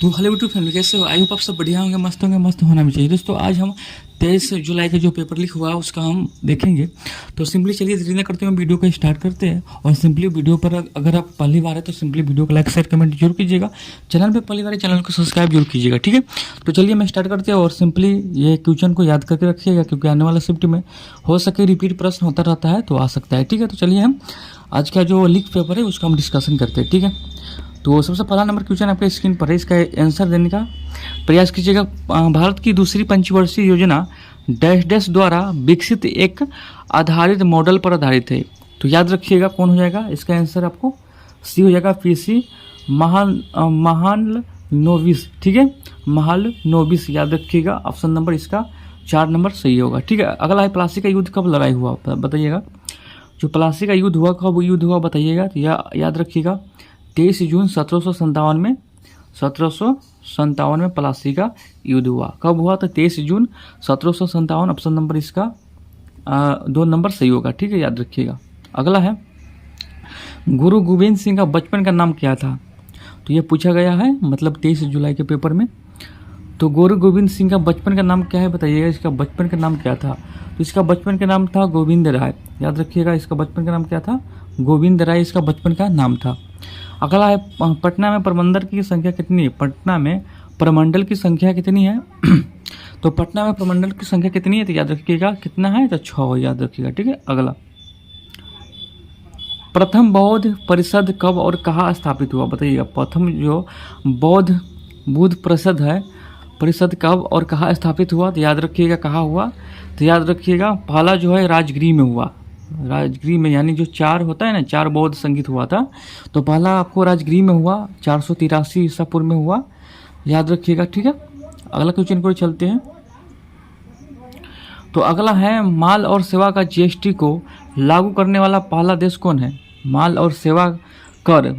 तो hello YouTube family, कैसे हो? आई होप आप सब बढ़िया होंगे, मस्त होंगे, मस्त होना भी चाहिए। दोस्तों आज हम 23 जुलाई का जो पेपर लीक हुआ उसका हम देखेंगे। तो सिंपली चलिए देरी न करते हुए वीडियो को स्टार्ट करते हैं। और सिंपली वीडियो पर अगर आप पहली बार है तो सिंपली वीडियो को लाइक शेयर कमेंट जरूर कीजिएगा। चैनल पे पहली बार है चैनल को सब्सक्राइब जरूर कीजिएगा, ठीक है। तो चलिए मैं स्टार्ट करते हैं। और सिंपली ये क्वेश्चन को याद करके रखिएगा, क्योंकि आने वाला शिफ्ट में हो सके रिपीट प्रश्न होता रहता है तो आ सकता है, ठीक है। तो चलिए हम आज का जो लीक पेपर है उसका हम डिस्कशन करते हैं, ठीक है। तो सबसे पहला नंबर क्वेश्चन आपके स्क्रीन पर है, इसका आंसर देने का प्रयास कीजिएगा। भारत की दूसरी पंचवर्षीय योजना डैश डैश द्वारा विकसित एक आधारित मॉडल पर आधारित है। तो याद रखिएगा कौन हो जाएगा, इसका आंसर आपको सी हो जाएगा, पीसी महाल नोविस, ठीक है। महाल नोविस याद रखिएगा। ऑप्शन नंबर इसका 4 नंबर सही होगा, ठीक है। अगला है प्लासी का युद्ध कब लड़ाई हुआ, बताइएगा। जो प्लासी का युद्ध हुआ कब युद्ध हुआ बताइएगा। तो याद रखिएगा 23 जून 1757 में 1757 में प्लासी का युद्ध हुआ। कब हुआ? तो 23 जून 1757। ऑप्शन नंबर इसका 2 नंबर सही होगा, ठीक है, याद रखिएगा। अगला है गुरु गोविंद सिंह का बचपन का नाम क्या था। तो ये पूछा गया है, मतलब 23 जुलाई के पेपर में। तो गुरु गोविंद सिंह का बचपन का नाम क्या है बताइएगा। इसका बचपन का नाम क्या था? तो इसका बचपन का नाम था गोविंद राय। याद रखिएगा इसका बचपन का नाम क्या था, गोविंद राय इसका बचपन का नाम था। अगला है पटना में प्रमंडल की संख्या कितनी है। पटना में प्रमंडल की संख्या कितनी है? तो पटना में प्रमंडल की संख्या कितनी है? तो याद रखिएगा कितना है, तो 6 याद रखिएगा, ठीक है। अगला प्रथम बौद्ध परिषद कब और कहाँ स्थापित हुआ बताइएगा। प्रथम जो बुद्ध परिषद कब और कहाँ स्थापित हुआ। तो याद रखिएगा कहाँ हुआ। तो याद रखिएगा पहला जो है राजगृह में हुआ। राजगृह में यानी जो 4 होता है ना, 4 बौद्ध संगीत हुआ था। तो पहला आपको राजगृह में हुआ, 483 ईसा पूर्व में हुआ, याद रखिएगा, ठीक है। अगला क्वेश्चन को चलते हैं। तो अगला है माल और सेवा का जीएसटी को लागू करने वाला पहला देश कौन है। माल और सेवा कर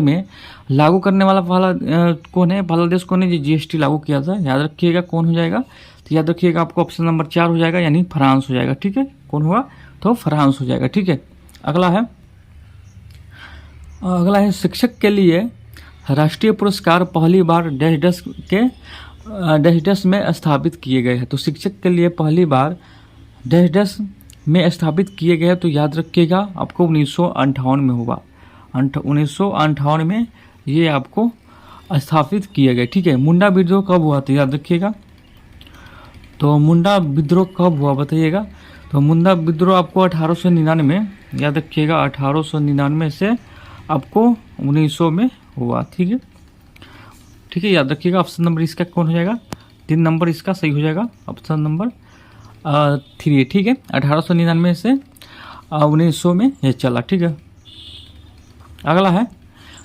में लागू करने वाला पहला कौन है, पहला देश कौन है जो जीएसटी लागू किया था। याद रखिएगा कौन हो जाएगा। तो याद रखिएगा आपको ऑप्शन नंबर 4 हो जाएगा, यानी फ्रांस हो जाएगा, ठीक है। कौन हुआ? तो फ्रांस हो जाएगा, ठीक है। अगला है शिक्षक के लिए राष्ट्रीय पुरस्कार पहली बार डैश डैश में स्थापित किए गए हैं। तो शिक्षक के लिए पहली बार डैश डैश में स्थापित किए गए। तो याद रखिएगा आपको 1958 में हुआ। 1958 में ये आपको स्थापित किए गए, ठीक है। मुंडा विद्रोह कब हुआ? तो याद रखिएगा। तो मुंडा विद्रोह कब हुआ बताइएगा। तो मुंडा विद्रोह आपको 1899, याद रखिएगा 1899 से आपको 1900 में हुआ, ठीक है, ठीक है, याद रखिएगा। ऑप्शन नंबर इसका कौन हो जाएगा, 3 नंबर इसका सही हो जाएगा। ऑप्शन नंबर 3, ठीक है। 1899 से 1900 में ये चला, ठीक है। अगला है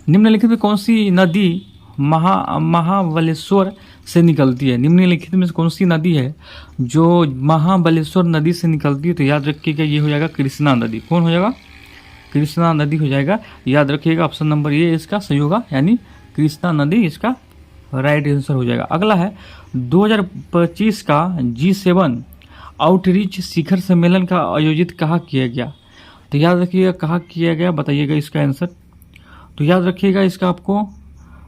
निम्नलिखित में कौन सी नदी महाबलेश्वर से निकलती है। निम्नलिखित में कौन सी नदी है जो महाबलेश्वर नदी से निकलती है। तो याद रखिएगा ये हो जाएगा कृष्णा नदी। कौन हो जाएगा? कृष्णा नदी हो जाएगा, याद रखिएगा। ऑप्शन नंबर ये इसका सही होगा, यानी कृष्णा नदी इसका राइट आंसर हो जाएगा। अगला है 2025 का G7 आउटरीच शिखर सम्मेलन का आयोजित कहाँ किया गया। तो याद रखिएगा कहाँ किया गया बताइएगा इसका आंसर। तो याद रखिएगा इसका आपको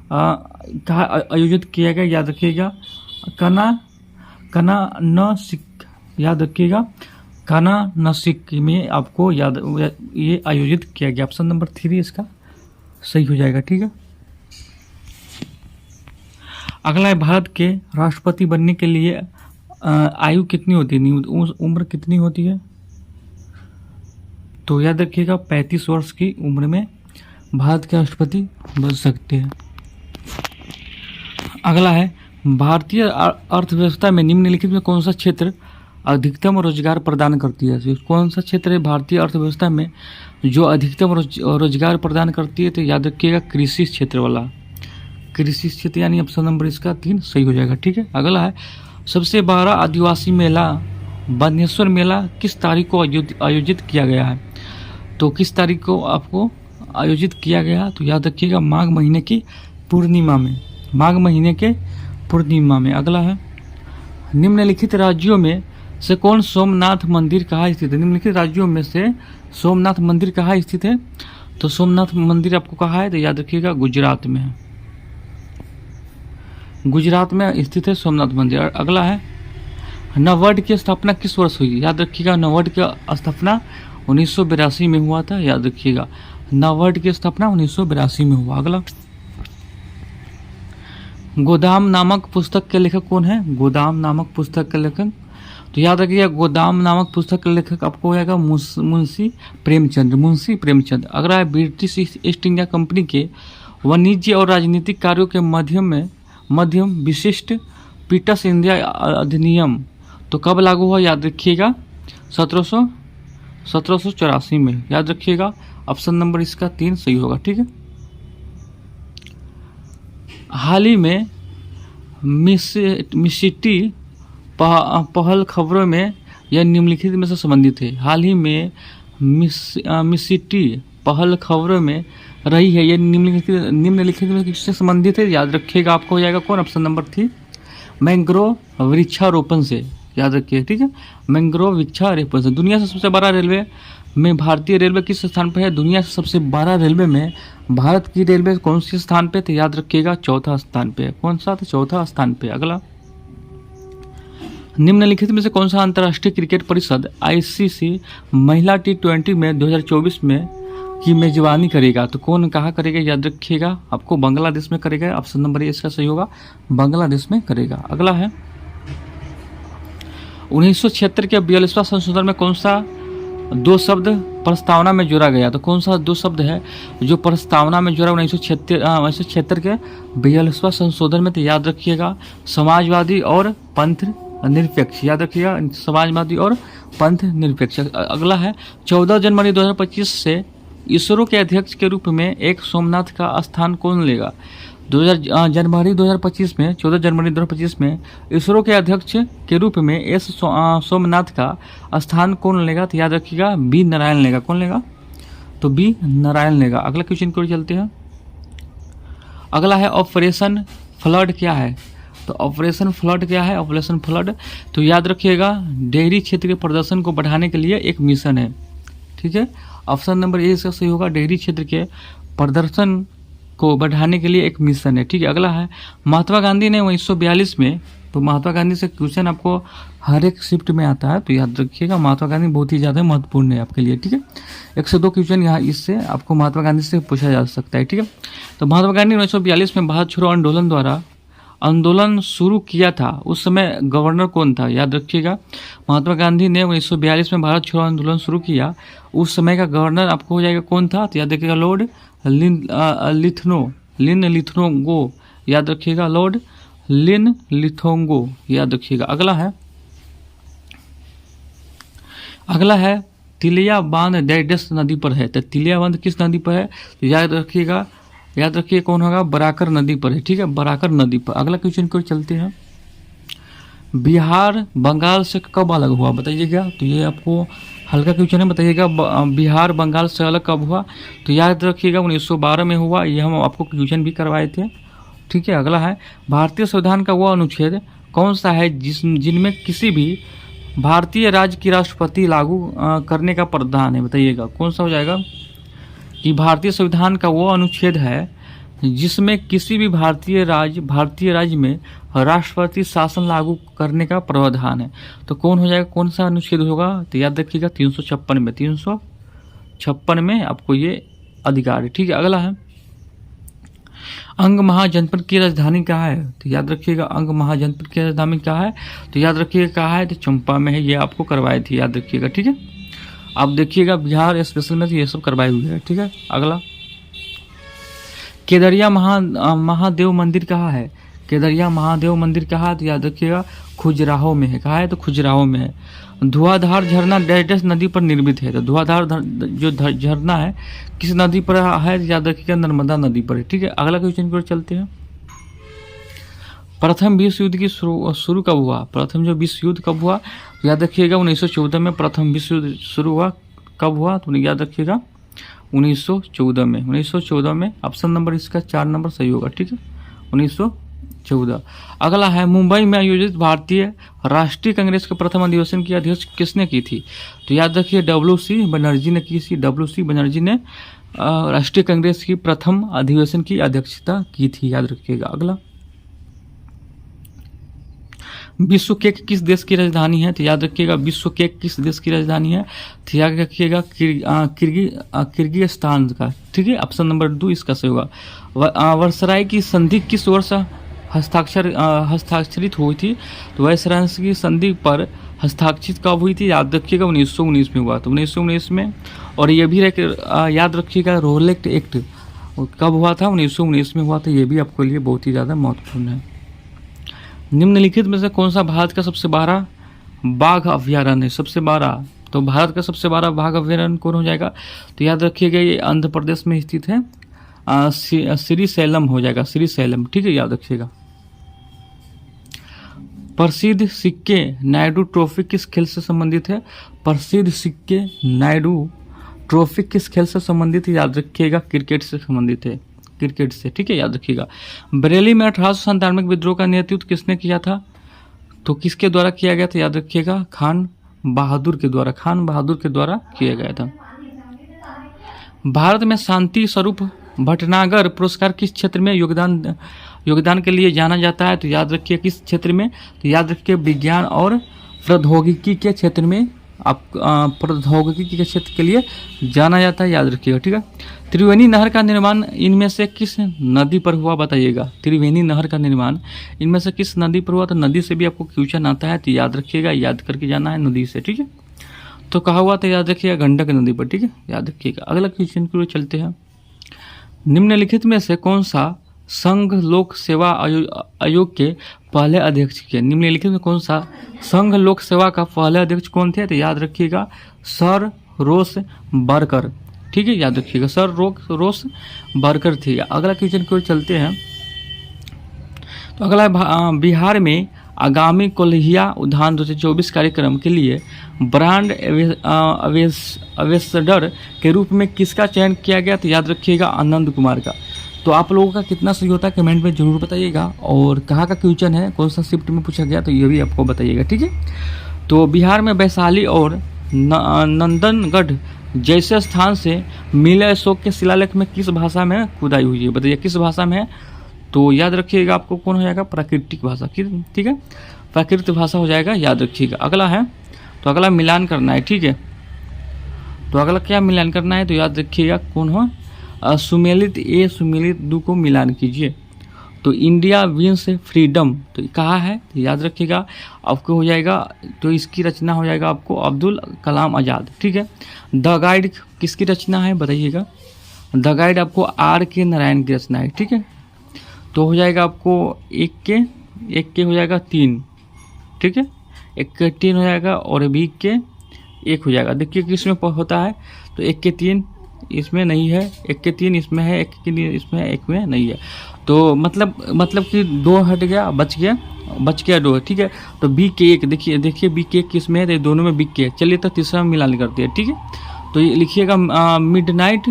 कहाँ आयोजित किया गया, याद रखिएगा कना नसिक, याद रखिएगा कना नसिक में आपको ये आयोजित किया गया। ऑप्शन नंबर 3 इसका सही हो जाएगा, ठीक है। अगला है भारत के राष्ट्रपति बनने के लिए आयु कितनी होती है, उम्र कितनी होती है। तो याद रखिएगा 35 वर्ष की उम्र में भारत के राष्ट्रपति बन सकते हैं। अगला है भारतीय अर्थव्यवस्था में निम्नलिखित में कौन सा क्षेत्र अधिकतम रोजगार प्रदान करती है। तो कौन सा क्षेत्र है भारतीय अर्थव्यवस्था में जो अधिकतम रोजगार प्रदान करती है। तो याद रखिएगा कृषि क्षेत्र वाला, कृषि क्षेत्र, यानी ऑप्शन नंबर इसका 3 सही हो जाएगा, ठीक है। अगला है सबसे बड़ा आदिवासी मेला बानेश्वर मेला किस तारीख को आयोजित किया गया है। तो किस तारीख को आपको आयोजित किया गया। तो याद रखिएगा माघ महीने की पूर्णिमा में, माघ महीने के पूर्णिमा में। अगला है निम्नलिखित राज्यों में से कौन सोमनाथ मंदिर कहाँ स्थित है। निम्नलिखित राज्यों में से सोमनाथ मंदिर कहाँ स्थित है। तो सोमनाथ मंदिर आपको कहाँ है। तो याद रखिएगा गुजरात में है, गुजरात में स्थित है सोमनाथ मंदिर। और अगला है नवर्ड की स्थापना किस वर्ष हुई? याद रखिएगा, नवर्ड की स्थापना 1982 में हुआ था। याद रखिएगा, नवर्ड की स्थापना 1982 में हुआ। अगला, गोदाम नामक पुस्तक के लेखक कौन है? गोदाम नामक पुस्तक के लेखक, तो याद रखिएगा गोदाम नामक पुस्तक के लेखक आपको होगा मुंशी प्रेमचंद। मुंशी प्रेमचंद। अगला है ब्रिटिश ईस्ट इंडिया कंपनी के वाणिज्य और राजनीतिक कार्यों के मध्यम विशिष्ट पीटर्स इंडिया अधिनियम तो कब लागू हुआ? याद रखिएगा 1784 में। याद रखिएगा, ऑप्शन नंबर इसका 3 सही होगा। ठीक है। हाल ही में मिसिटी पहल खबरों में यह निम्नलिखित में से संबंधित है। हाल ही में मिसिटी पहल खबरों में रही है, यह निम्नलिखित में किससे संबंधित है? याद रखिएगा, आपको हो जाएगा कौन? ऑप्शन नंबर 3 मैंग्रोव वृक्षारोपण से। याद रखिए। ठीक है, मैंग्रोव वृक्षारोपण से। दुनिया से सबसे बड़ा रेलवे में भारतीय रेलवे किस स्थान पर है? दुनिया से सबसे बड़ा रेलवे में भारत की रेलवे कौन सी स्थान पे? तो याद रखिएगा चौथा स्थान पे। कौन सा? तो चौथा स्थान पे। अगला, निम्नलिखित में से कौन सा अंतर्राष्ट्रीय क्रिकेट परिषद आईसीसी महिला T20 में 2024 में की मेजबानी करेगा? तो कौन कहाँ करेगा? याद रखिएगा, आपको बांग्लादेश में करेगा। ऑप्शन नंबर ए इसका सही होगा, बांग्लादेश में करेगा। अगला है 1976 के 42वां संशोधन में कौन सा 2 शब्द प्रस्तावना में जोड़ा गया? तो कौन सा 2 शब्द है जो प्रस्तावना में जोड़ा 1976 के 42वां संशोधन में? तो याद रखिएगा समाजवादी और पंथ निरपेक्ष। याद रखिएगा, समाजवादी और पंथ निरपेक्ष। अगला है 14 जनवरी 2025 से इसरो के अध्यक्ष के रूप में एक सोमनाथ का स्थान कौन लेगा? 14 जनवरी 2025 में इसरो के अध्यक्ष के रूप में एस सोमनाथ का स्थान कौन लेगा? तो याद रखिएगा बी नारायण लेगा। कौन लेगा? तो बी नारायण लेगा। अगला क्वेश्चन को चलते हैं। अगला है ऑपरेशन फ्लड क्या है? तो ऑपरेशन फ्लड क्या है? ऑपरेशन फ्लड, तो याद रखिएगा डेयरी क्षेत्र के प्रदर्शन को बढ़ाने के लिए एक मिशन है। ठीक है, ऑप्शन नंबर ए इसका सही होगा, डेयरी क्षेत्र के प्रदर्शन को बढ़ाने के लिए एक मिशन है। ठीक है। अगला है महात्मा गांधी ने 1942 में, तो महात्मा गांधी से क्वेश्चन आपको हर एक शिफ्ट में आता है, तो याद रखिएगा महात्मा गांधी बहुत ही ज़्यादा महत्वपूर्ण है आपके लिए। ठीक है, 1 से 2 क्वेश्चन यहाँ इससे आपको महात्मा गांधी से पूछा जा सकता है। ठीक है, तो महात्मा गांधी 1942 में भारत छोड़ो आंदोलन द्वारा आंदोलन शुरू किया था, उस समय गवर्नर कौन था? याद रखिएगा महात्मा गांधी ने 1942 में भारत छोड़ो आंदोलन शुरू किया, उस समय का गवर्नर आपको हो जाएगा कौन था? तो याद रखिएगा लॉर्ड लिन लिथोंगो। याद रखिएगा लॉर्ड लिन लिथोंगो। याद रखिएगा। अगला है तिलिया बांध डेडस नदी पर है, तो तिलिया बांध किस नदी पर है? तो याद रखिए कौन होगा? बराकर नदी पर है। ठीक है, बराकर नदी पर। अगला क्वेश्चन को चलते हैं। बिहार बंगाल से कब अलग हुआ बताइएगा? तो ये आपको हल्का क्वेश्चन है, बताइएगा बिहार बंगाल से अलग कब हुआ? तो याद रखिएगा 1912 में हुआ, ये हम आपको क्वेश्चन भी करवाए थे। ठीक है। अगला है भारतीय संविधान का वो अनुच्छेद कौन सा है जिनमें किसी भी भारतीय राज्य की राष्ट्रपति लागू करने का प्रावधान है? बताइएगा कौन सा हो जाएगा? कि भारतीय संविधान का वो अनुच्छेद है जिसमें किसी भी भारतीय राज्य में राष्ट्रपति शासन लागू करने का प्रावधान है, तो कौन हो जाएगा? कौन सा अनुच्छेद होगा? तो याद रखिएगा 356 में आपको ये अधिकार है। ठीक है। अगला है अंग महाजनपद की राजधानी कहाँ है? तो याद रखिएगा अंग महाजनपद की राजधानी कहाँ है? तो याद रखिएगा कहाँ है? तो चंपा में है, ये आपको करवाए थे। याद रखिएगा। ठीक है, आप देखिएगा बिहार स्पेशल में ये सब करवाए हुए हैं। ठीक है। अगला केदरिया महादेव मंदिर कहाँ है? केदरिया महादेव मंदिर कहाँ है? तो याद रखिएगा खुजराहो में है। कहाँ है? तो खुजराहो में है। धुआंधार झरना डेडस नदी पर निर्मित है, तो धुआंधार जो झरना है किस नदी पर है? याद रखिएगा नर्मदा नदी पर है। ठीक है। अगला क्वेश्चन की ओर चलते हैं। प्रथम विश्व युद्ध की शुरू कब हुआ? प्रथम जो विश्व युद्ध कब हुआ? तो याद रखिएगा 1914 में प्रथम विश्व युद्ध शुरू हुआ। कब हुआ? तो याद रखिएगा 1914 में। ऑप्शन नंबर इसका 4 नंबर सही होगा। ठीक है, 1914। अगला है मुंबई में आयोजित भारतीय राष्ट्रीय कांग्रेस के प्रथम अधिवेशन की अध्यक्ष किसने की थी? तो याद रखिए WC बनर्जी ने की थी। WC बनर्जी ने राष्ट्रीय कांग्रेस की प्रथम अधिवेशन की अध्यक्षता की थी। याद रखिएगा। अगला विश्व केक किस देश की राजधानी है? तो याद रखिएगा विश्व केक किस देश की राजधानी है? तो याद रखिएगा किर्गिस्तान का। ठीक है, ऑप्शन नंबर 2 इसका सही होगा। वर्सराय की संधि किस वर्ष हस्ताक्षरित हुई थी? तो वर्सराय की संधि पर हस्ताक्षरित कब हुई थी? याद रखिएगा 1919 में हुआ। तो 1919 में। और ये भी याद रखिएगा रोलेक्ट एक्ट कब हुआ था? 1919 में हुआ था। ये भी आपके लिए बहुत ही ज़्यादा महत्वपूर्ण है। निम्नलिखित में से कौन सा भारत का सबसे बड़ा बाघ अभ्यारण्य है? सबसे बड़ा, तो भारत का सबसे बड़ा बाघ अभ्यारण्य कौन हो जाएगा? तो याद रखिएगा ये आंध्र प्रदेश में स्थित है, श्रीशैलम हो जाएगा, श्रीशैलम। ठीक है, याद रखिएगा। प्रसिद्ध सिक्के नायडू ट्रॉफी किस खेल से संबंधित है? प्रसिद्ध सिक्के नायडू ट्रॉफी किस खेल से संबंधित है? याद रखिएगा क्रिकेट से संबंधित है, क्रिकेट से। ठीक है, याद रखिएगा। बरेली में 1897 विद्रोह का नेतृत्व किसने किया था? तो किसके द्वारा किया गया था? याद रखिएगा खान बहादुर के द्वारा, खान बहादुर के द्वारा किया गया था। भारत में शांति स्वरूप भटनागर पुरस्कार किस क्षेत्र में योगदान के लिए जाना जाता है? तो याद रखिए किस क्षेत्र में? तो याद रखिए विज्ञान और प्रौद्योगिकी के क्षेत्र में, आप प्रौद्योगिकी के क्षेत्र के लिए जाना जाता है, याद रखिएगा। ठीक है। त्रिवेणी नहर का निर्माण इनमें से किस नदी पर हुआ? बताइएगा। त्रिवेणी नहर का निर्माण इनमें से किस नदी पर हुआ? तो नदी से भी आपको क्वेश्चन आता है, तो याद रखिएगा, याद करके जाना है नदी से। ठीक है, तो कहा हुआ तो याद रखिएगा गंडक नदी पर। ठीक है, याद रखिएगा। अगला क्वेश्चन की ओर चलते हैं। निम्नलिखित में से कौन सा संघ लोक सेवा आयोग के पहले अध्यक्ष थे? निम्नलिखित में कौन सा संघ लोक सेवा का पहले अध्यक्ष कौन थे? तो याद रखिएगा सर रोस बर्कर। ठीक है, याद रखिएगा सर रोस बर्कर थे। अगला क्वेश्चन की ओर चलते हैं। तो अगला बिहार में आगामी कोल्हिया उद्यान 2024 कार्यक्रम के लिए ब्रांड एम्बेसडर के रूप में किसका चयन किया गया? तो याद रखिएगा आनंद कुमार का। तो आप लोगों का कितना सही होता है कमेंट में जरूर बताइएगा। और कहाँ का क्वेश्चन है, कौन सा शिफ्ट में पूछा गया, तो ये भी आपको बताइएगा। ठीक है, तो बिहार में वैशाली और नंदनगढ़ जैसे स्थान से मिले अशोक के शिलालेख में किस भाषा में खुदाई हुई है? बताइए किस भाषा में है? तो याद रखिएगा आपको कौन हो जाएगा? प्राकृतिक भाषा। ठीक है, प्राकृतिक भाषा हो जाएगा, याद रखिएगा। अगला है, तो अगला मिलान करना है। ठीक है, तो अगला क्या मिलान करना है? तो याद रखिएगा कौन हो? सुमेलित ए सुमेलित दो को मिलान कीजिए। तो इंडिया विंस फ्रीडम, तो कहा है? तो याद रखिएगा आपको हो जाएगा, तो इसकी रचना हो जाएगा आपको अब्दुल कलाम आज़ाद। ठीक है, द गाइड किसकी रचना है? बताइएगा। द गाइड आपको R.K. नारायण की रचना है। ठीक है, तो हो जाएगा आपको एक के हो जाएगा 3। ठीक है, 1 के 3 हो जाएगा और B के 1 हो जाएगा। देखिए किस में होता है? तो 1 के 3 इसमें नहीं है, 1 के 3 इसमें है, 1 के 3 इसमें है, 1 में नहीं है। तो मतलब कि 2 हट गया, बच गया 2। ठीक है, तो B के 1 देखिए B के 1 किस में है? तो दोनों में B के। चलिए तो तीसरा मिलान करते हैं। ठीक है, तो ये लिखिएगा मिडनाइट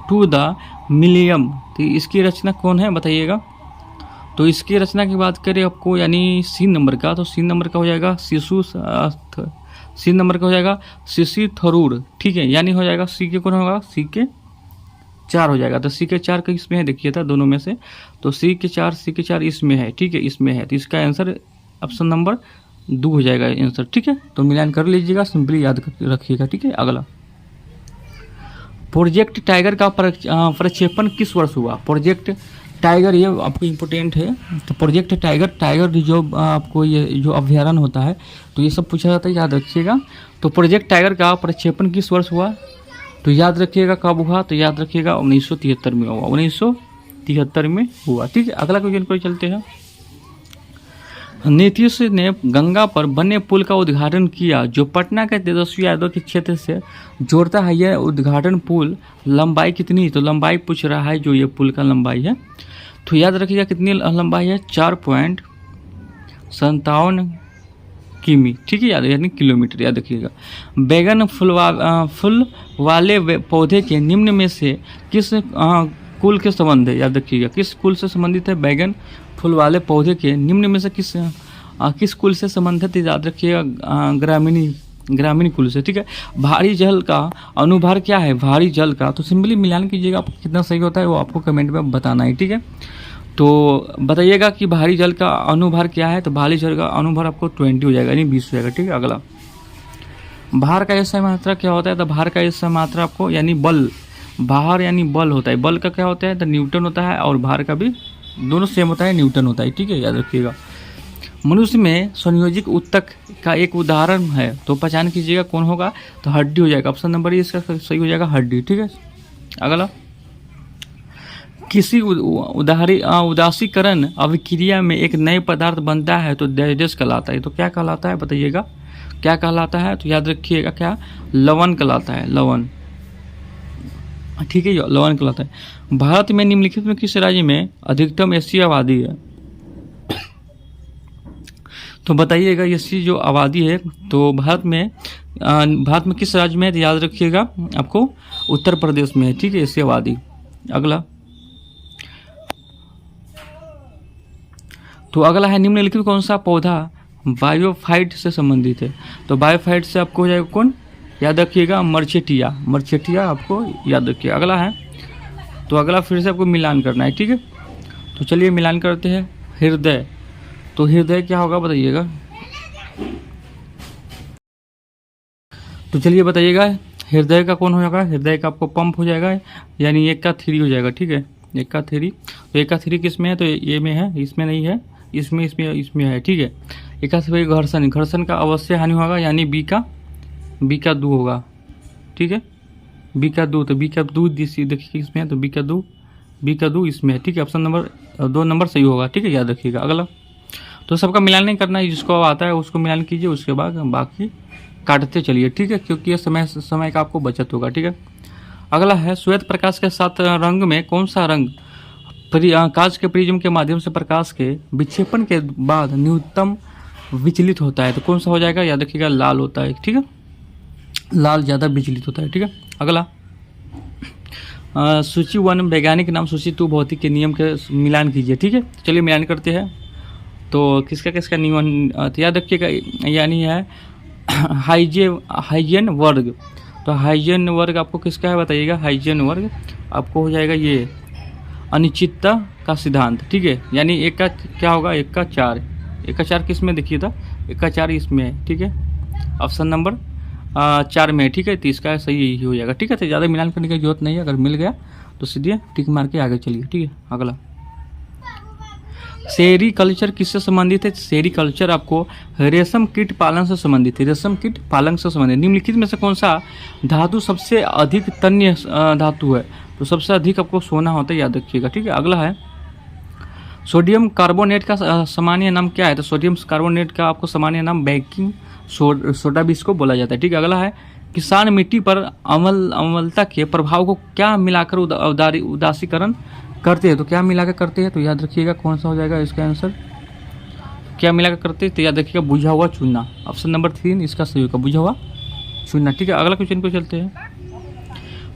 टू द मिलियम। तो इसकी रचना कौन है? बताइएगा। तो इसकी रचना की बात करें आपको, यानी C नंबर का, तो C नंबर का हो जाएगा C नंबर का हो जाएगा शशि थरूर। ठीक है, यानी हो जाएगा C के कौन होगा? C के 4 हो जाएगा। तो C के 4 का इसमें है, देखिए था दोनों में से। तो C के 4 इसमें है। ठीक है, इसमें है, तो इसका आंसर ऑप्शन नंबर 2 हो जाएगा आंसर। ठीक है, तो मिलान कर लीजिएगा, सिंपली याद रखिएगा। ठीक है, अगला प्रोजेक्ट टाइगर का प्रक्षेपण किस वर्ष हुआ? प्रोजेक्ट टाइगर, ये आपको इम्पोर्टेंट है। तो प्रोजेक्ट टाइगर रिजर्व आपको ये जो अभ्यारण्य होता है, तो ये सब पूछा जाता है, याद रखिएगा। तो प्रोजेक्ट टाइगर का प्रक्षेपण किस वर्ष हुआ? तो याद रखिएगा कब हुआ? तो याद रखिएगा 1973 में हुआ, 1973 में हुआ। ठीक है, अगला क्वेश्चन पर चलते हैं। नीतीश ने गंगा पर बने पुल का उद्घाटन किया जो पटना के तेजस्वी यादव के क्षेत्र से जोड़ता है। यह उद्घाटन पुल लंबाई कितनी? तो लंबाई पूछ रहा है, जो ये पुल का लंबाई है। तो याद रखिएगा कितनी लंबाई है? 4.57 किमी। ठीक है, यानी किलोमीटर, याद रखिएगा। बैगन फूल वाले पौधे के निम्न में से किस कुल के संबंध है? याद रखिएगा किस कुल से संबंधित है? बैगन फूल वाले पौधे के निम्न में से किस कुल से संबंधित है? याद रखिएगा ग्रामीण कुल से। ठीक है, भारी जल का अनुभार क्या है? भारी जल का, तो सिंपली मिलान कीजिएगा, आपको कितना सही होता है वो आपको कमेंट में बताना है। ठीक है, तो बताइएगा कि भारी जल का अणुभार क्या है। तो भारी जल का अणुभार आपको 20 हो जाएगा, यानी 20 हो जाएगा, ठीक है। अगला, भार का SI मात्रा क्या होता है। तो भार का SI मात्रा आपको यानी बल, भार यानी बल होता है, बल का क्या होता है तो न्यूटन होता है, और भार का भी दोनों सेम होता है, न्यूटन होता है, ठीक है, याद रखिएगा। मनुष्य में संयोजिक ऊतक का एक उदाहरण है, तो पहचान कीजिएगा कौन होगा। तो हड्डी हो जाएगा, ऑप्शन नंबर इसका सही हो जाएगा, हड्डी, ठीक है। अगला, किसी उदासीकरण अभिक्रिया में एक नए पदार्थ बनता है तो डैश कहलाता है। तो क्या कहलाता है बताइएगा, क्या कहलाता है। तो याद रखिएगा क्या, लवण कहलाता है, लवण, ठीक है, लवण कहलाता है। भारत में निम्नलिखित में किस राज्य में अधिकतम एशिया आबादी है। तो बताइएगा एशिया जो आबादी है तो भारत में किस राज्य में है। तो याद रखिएगा आपको उत्तर प्रदेश में है, ठीक है, एशिया आबादी। अगला, तो अगला है निम्नलिखित कौन सा पौधा बायोफाइट से संबंधित है। तो बायोफाइट से आपको हो जाएगा कौन, याद रखिएगा मर्चेटिया, मर्चेटिया आपको याद रखिएगा। अगला है, तो अगला फिर से आपको मिलान करना है, ठीक है। तो चलिए मिलान करते हैं। हृदय, तो हृदय क्या होगा बताइएगा। तो चलिए बताइएगा हृदय का कौन हो जाएगा। हृदय का आपको पंप हो जाएगा, यानी 1 का 3 हो जाएगा, ठीक है, 1 का 3। तो 1 का 3 किस में है, तो ये में है, इसमें नहीं है, इसमें है, ठीक है। 1 का 3 घर्षण, घर्षण का अवश्य हानि होगा, यानी बी का 2 होगा, ठीक है, बी का 2। तो बी का 2 देखिए इसमें है, तो बी का 2 इसमें है, ठीक है, ऑप्शन नंबर 2 नंबर सही होगा, ठीक है, याद रखिएगा। अगला, तो सबका मिलान नहीं करना है, जिसको आता है उसको मिलान कीजिए, उसके बाद बाकी काटते चलिए, ठीक है, क्योंकि ये समय का आपको बचत होगा, ठीक है। अगला है, श्वेत प्रकाश के साथ रंग में कौन सा रंग कांच के प्रिज्म के माध्यम से प्रकाश के विक्षेपण के बाद न्यूनतम विचलित होता है। तो कौन सा हो जाएगा, याद रखिएगा लाल होता है, ठीक है, लाल ज़्यादा विचलित होता है, ठीक है। अगला, सूची 1 वैज्ञानिक नाम, सूची 2 भौतिक के नियम के मिलान कीजिए, ठीक है। चलिए मिलान करते हैं। तो किसका किसका नियम तो याद रखिएगा, यानी है हाइजेन वर्ग। तो हाइजेन वर्ग आपको किसका है बताइएगा। हाइजेन वर्ग आपको हो जाएगा ये अनिश्चितता का सिद्धांत, ठीक है, यानी 1 का क्या होगा, 1 का 4, 1 का 4 किस में देखिए था, 1 का 4 इसमें है, ठीक है, ऑप्शन नंबर 4 में है, ठीक है। तो इसका सही यही हो जाएगा, ठीक है। तो ज़्यादा मिलान करने की जरूरत नहीं है, अगर मिल गया तो सीधे टिक मार के आगे चलिए, ठीक है। अगला, सेरीकल्चर किससे संबंधित है। सेरीकल्चर आपको रेशम कीट पालन से संबंधित है, रेशम कीट पालन से संबंधित। निम्नलिखित में से कौन सा धातु सबसे अधिक तन्य धातु है। तो सबसे अधिक आपको सोना होता है, याद रखिएगा, ठीक है। अगला है, सोडियम कार्बोनेट का सामान्य नाम क्या है। तो सोडियम कार्बोनेट का आपको सामान्य नाम बेकिंग सोडा भी इसको बोला जाता है, ठीक है। अगला है, किसान मिट्टी पर अम्लता के प्रभाव को क्या मिलाकर उदासीकरण करते हैं। तो क्या मिलाकर करते हैं, तो याद रखिएगा कौन सा हो जाएगा इसका आंसर, क्या मिलाकर करते हैं। तो याद रखिएगा बुझा हुआ चूना, ऑप्शन नंबर 3 इसका सही होगा, बुझा हुआ चूना, ठीक है। अगला क्वेश्चन को चलते हैं।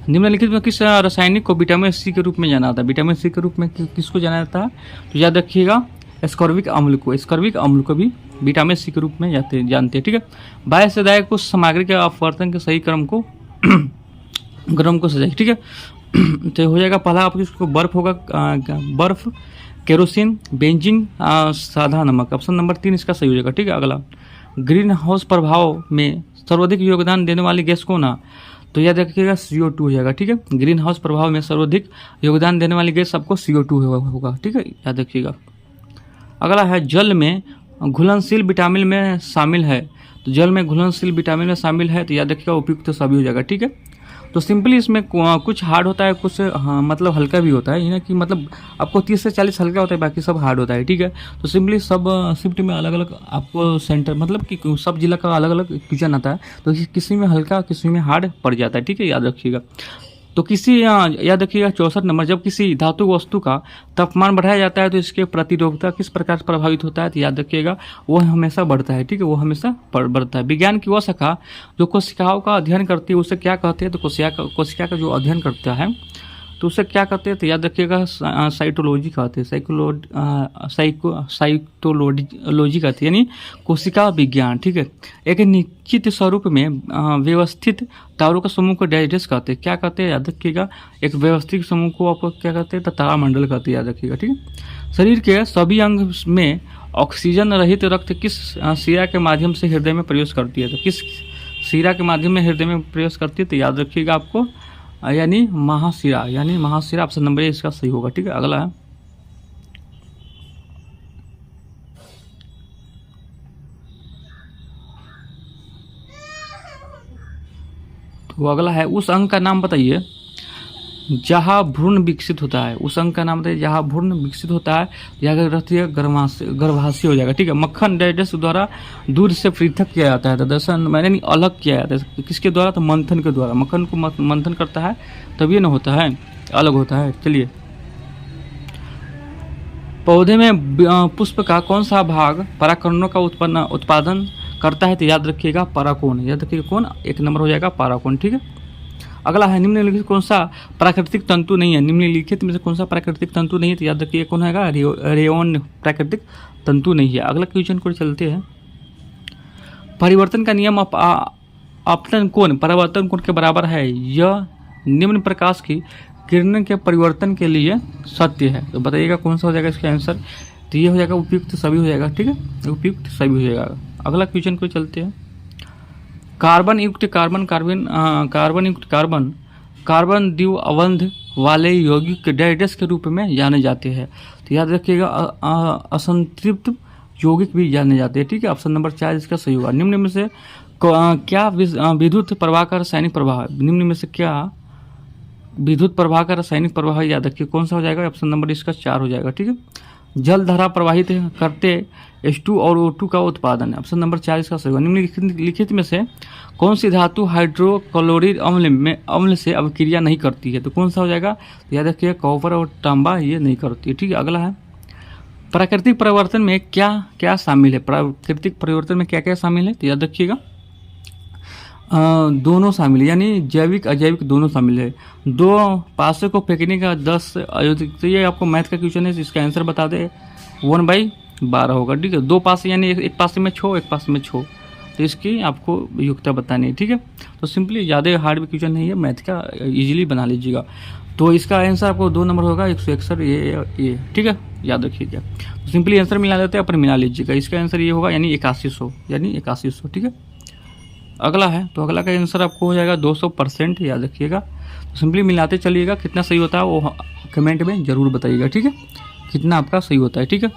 निम्नलिखित में किस रासायनिक को विटामिन सी के रूप में जाना जाता है। विटामिन सी के रूप में किसको जाना जाता है। तो याद रखिएगा एस्कॉर्बिक अम्ल को, एस्कॉर्बिक अम्ल को भी विटामिन सी के रूप में जानते हैं, ठीक है। बाह्य सदाय को सामग्री के अपवर्तन के सही क्रम को सजाए, ठीक है। तो हो जाएगा पहला आपको इसको बर्फ होगा, बर्फ, केरोसिन, बेंजीन, सादा नमक, ऑप्शन नंबर 3 इसका सही हो जाएगा, ठीक है। अगला, ग्रीन हाउस प्रभाव में सर्वाधिक योगदान देने वाली गैस कौन है। तो याद रखिएगा CO2 हो जाएगा, ठीक है। ग्रीन हाउस प्रभाव में सर्वाधिक योगदान देने वाली गैस आपको CO2 होगा, ठीक है, याद रखिएगा। अगला है, जल में घुलनशील विटामिन में शामिल है। तो जल में घुलनशील विटामिन में शामिल है, तो याद रखिएगा उपयुक्त सभी हो जाएगा, ठीक है। तो सिंपली इसमें कुछ हार्ड होता है, कुछ मतलब हल्का भी होता है, कि मतलब आपको 30 से 40 हल्का होता है, बाकी सब हार्ड होता है, ठीक है। तो सिंपली सब शिफ्ट में अलग अलग आपको सेंटर, मतलब कि सब जिला का अलग अलग क्वेश्चन आता है, तो किसी में हल्का किसी में हार्ड पड़ जाता है, ठीक है, याद रखिएगा। तो याद रखिएगा 64 नंबर, जब किसी धातु वस्तु का तापमान बढ़ाया जाता है तो इसके प्रतिरोधकता किस प्रकार से प्रभावित होता है। तो याद रखिएगा वो हमेशा बढ़ता है, ठीक है, वो हमेशा बढ़ता है। विज्ञान की वह शाखा जो कोशिकाओं का अध्ययन करती है उसे क्या कहते हैं। तो कोशिका का जो अध्ययन करता है तो उसे क्या कहते हैं। तो याद रखिएगा साइटोलॉजी कहते हैं, साइटोलॉजी कहते हैं, यानी कोशिका विज्ञान, ठीक है। एक निश्चित स्वरूप में व्यवस्थित तारों का समूह को डाइजेस्ट कहते हैं, क्या कहते हैं, याद रखिएगा। एक व्यवस्थित समूह को आपको क्या कहते हैं, तो तारामंडल कहते हैं, याद रखिएगा, ठीक है। शरीर के सभी अंग में ऑक्सीजन रहित रक्त किस शिरा के माध्यम से हृदय में प्रवेश करती है? तो किस शिरा के माध्यम में हृदय में प्रवेश करती है? तो याद रखिएगा आपको यानी महाशिरा, यानी महाशिरा ऑप्शन नंबर ए इसका सही होगा। ठीक है, अगला है तो अगला है उस अंग का नाम बताइए जहाँ भ्रूण विकसित होता है। उस अंग का नाम बताइए जहाँ भ्रूण विकसित होता है। यहाँ रहती है गर्भाशय हो जाएगा। ठीक है, मक्खन डाइजेस्ट द्वारा दूध से पृथक किया जाता है, दर्शन मैंने अलग किया जाता है। किसके द्वारा? तो मंथन के द्वारा। मक्खन को मंथन करता है तभी न होता है, अलग होता है। चलिए, पौधे में पुष्प का कौन सा भाग परागकणों का उत्पादन करता है? तो याद रखिएगा परागकोण। याद रखिएगा कौन? एक नंबर हो जाएगा परागकोण। ठीक है, अगला है निम्नलिखित कौन सा प्राकृतिक तंतु नहीं है? निम्नलिखित में से कौन सा प्राकृतिक तंतु नहीं है? तो याद रखिएगा कौन है? रेयोन प्राकृतिक तंतु नहीं है। अगला क्वेश्चन को चलते हैं। परिवर्तन का नियम अपतन कोण परावर्तन कोण के बराबर है। यह निम्न प्रकाश की किरण के परिवर्तन के लिए सत्य है। तो बताइएगा कौन सा हो जाएगा इसका आंसर? तो ये हो जाएगा उपयुक्त सभी हो जाएगा। ठीक है, उपयुक्त सभी हो जाएगा। अगला क्वेश्चन को चलते हैं। कार्बन युक्त कार्बन द्वि अवंध वाले यौगिक डैडेस के रूप में जाने जाते हैं। तो याद रखिएगा असंतृप्त यौगिक भी जाने जाते हैं। ठीक है, ऑप्शन नंबर 4 इसका सही होगा। निम्न में से क्या विद्युत प्रवाह का रासायनिक प्रवाह है? निम्न में से क्या विद्युत प्रवाह का रासायनिक प्रवाह है? याद रखिए कौन सा हो जाएगा? ऑप्शन नंबर इसका 4 हो जाएगा। ठीक है, जल धारा प्रवाहित करते H2 और O2 का उत्पादन है। ऑप्शन नंबर 4 इसका सही होगा। निम्नलिखित में से कौन सी धातु हाइड्रोक्लोरिक अम्ल से अभिक्रिया नहीं करती है? तो कौन सा हो जाएगा? तो याद रखिए कॉपर और तांबा ये नहीं करती है। ठीक है, अगला है प्राकृतिक परिवर्तन में क्या क्या शामिल है? प्राकृतिक परिवर्तन में क्या क्या शामिल है? तो याद रखिएगा दोनों शामिल है, यानी जैविक अजैविक दोनों शामिल है। 2 पासे को फेंकने का 10 अयोधिक। तो ये आपको मैथ का क्वेश्चन है, इसका आंसर बता दे 1/12 होगा। ठीक है, 2 पासे यानी एक पासे में 6 एक पासे में 6, तो इसकी आपको युक्ता बतानी है। ठीक है, तो सिंपली ज़्यादा हार्ड भी क्वेश्चन नहीं है, मैथ का इजीली बना लीजिएगा। तो इसका आंसर आपको 2 नंबर होगा 161 ये। ठीक है, याद रखिएगा। तो सिंपली आंसर मिला लेते हैं, अपन मिला लीजिएगा। इसका आंसर ये होगा यानी 8100, यानी 8100। ठीक है, अगला है तो अगला का आंसर आपको हो जाएगा 200%। याद रखिएगा, तो सिंपली मिलाते चलिएगा। कितना सही होता है वो कमेंट में ज़रूर बताइएगा। ठीक है, कितना आपका सही होता है। ठीक है,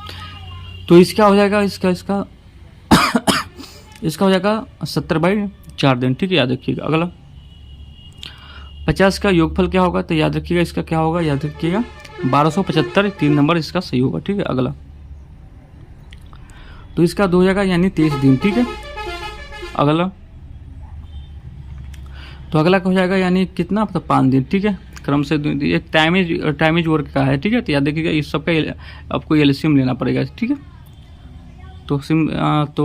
तो इसका हो जाएगा इसका हो जाएगा 70/4 दिन। ठीक है, याद रखिएगा। अगला 50 का योगफल क्या होगा? तो याद रखिएगा इसका क्या होगा? याद रखिएगा 1275, 3 नंबर इसका सही होगा। ठीक है, अगला तो इसका 2 हो जाएगा यानी 23 दिन। ठीक है, अगला तो अगला का हो जाएगा यानी कितना? तो 5 दिन। ठीक है, क्रम से ये टाइमेज वर्क का है। ठीक है, तो याद रखिएगा इस सब का आपको एलसीएम लेना पड़ेगा। ठीक है, तो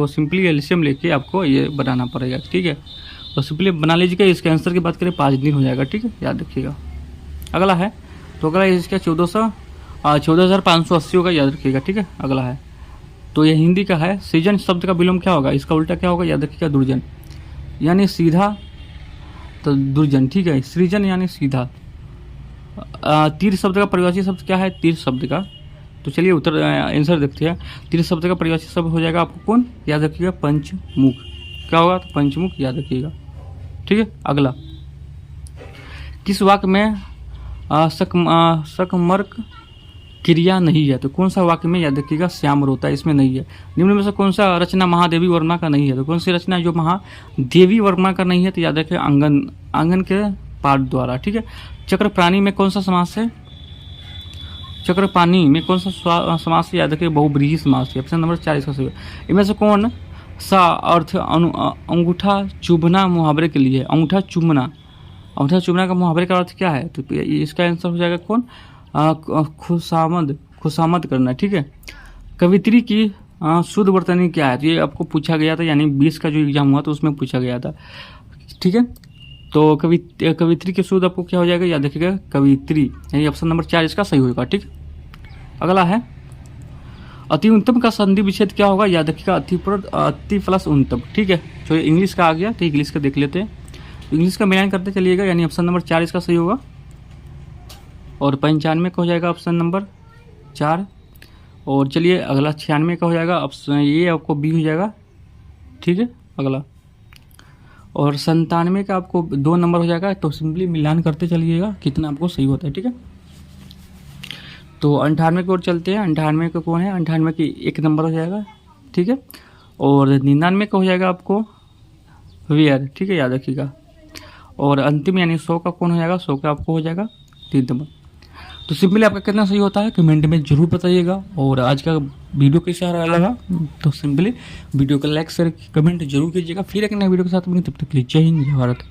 सिंपली एलसीएम लेके आपको ये बनाना पड़ेगा। ठीक है, तो सिंपली बना लीजिएगा। इसके आंसर की बात करें 5 दिन हो जाएगा। ठीक है, याद रखिएगा। अगला है तो अगला इसका 14,580 होगा। याद रखिएगा। ठीक है, अगला है तो ये हिंदी का है। सृजन शब्द का विलोम क्या होगा? इसका उल्टा क्या होगा? याद रखिएगा दुर्जन, यानी सीधा तो दुर्जन। ठीक है, सृजन यानी सीधा। तीर शब्द का परिभाषी शब्द क्या है? तीर शब्द का, तो चलिए उत्तर आंसर देखते हैं। तीर शब्द का परिभाषी शब्द हो जाएगा आपको कौन? याद रखिएगा पंचमुख। क्या होगा? तो पंचमुख, याद रखिएगा। ठीक है, अगला किस वाक्य में सकमर्क क्रिया नहीं है? तो कौन सा वाक्य में? याद रखिएगा श्याम रोता है, इसमें नहीं है। निम्न में से कौन सा रचना महादेवी वर्मा का नहीं है? तो कौन सी रचना जो महादेवी वर्मा का नहीं है? तो याद रखिएगा आंगन के पाठ द्वारा। ठीक है, चक्र प्राणी में कौन सा समास है? चक्र पानी में कौन सा समास है? याद रखिए बहुब्रीहि समास है। ऑप्शन नंबर 4 इसका सही है। इनमें से कौन सा अर्थ अंगूठा चुभना मुहावरे के लिए? अंगूठा चुभना का मुहावरे का अर्थ क्या है? तो इसका आंसर हो जाएगा कौन? खुशामद करना। ठीक है, कवित्री की शुद्ध वर्तनी क्या है? तो ये आपको पूछा गया था, यानी 20 का जो एग्जाम हुआ तो उसमें पूछा गया था। ठीक है, तो कवित्री के शुद्ध आपको क्या हो जाएगा? याद रखिएगा कवित्री, यानी ऑप्शन नंबर 4 इसका सही होगा। ठीक, अगला है अति उन्नतम का संधि विच्छेद क्या होगा? याद रखिएगा अति प्लस उन्नतम। ठीक है, तो इंग्लिश का आ गया, तो इंग्लिश का देख लेते हैं। इंग्लिश का मिलान करते चलिएगा, यानी ऑप्शन नंबर 4 इसका सही होगा। और 95 का हो जाएगा ऑप्शन नंबर 4। और चलिए अगला 96 का हो जाएगा, ऑप्शन ये आपको बी हो जाएगा, ठीक है। अगला और 97 का आपको 2 नंबर हो जाएगा, तो सिंपली मिलान करते चलिएगा कितना आपको सही होता है, ठीक है। तो 98 की ओर चलते हैं। 98 का कौन है, 98 की 1 नंबर हो जाएगा, ठीक है। और 99 का हो जाएगा आपको वेयर, ठीक है, याद रखिएगा। और अंतिम यानी 100 का कौन हो जाएगा, 100 का आपको हो जाएगा 3 नंबर। तो सिंपली आपका कितना सही होता है कमेंट में जरूर बताइएगा। और आज का वीडियो कैसा लगा तो सिंपली वीडियो को लाइक शेयर कमेंट जरूर कीजिएगा। फिर एक नए वीडियो के साथ, तब तक के लिए जय हिंद जय भारत।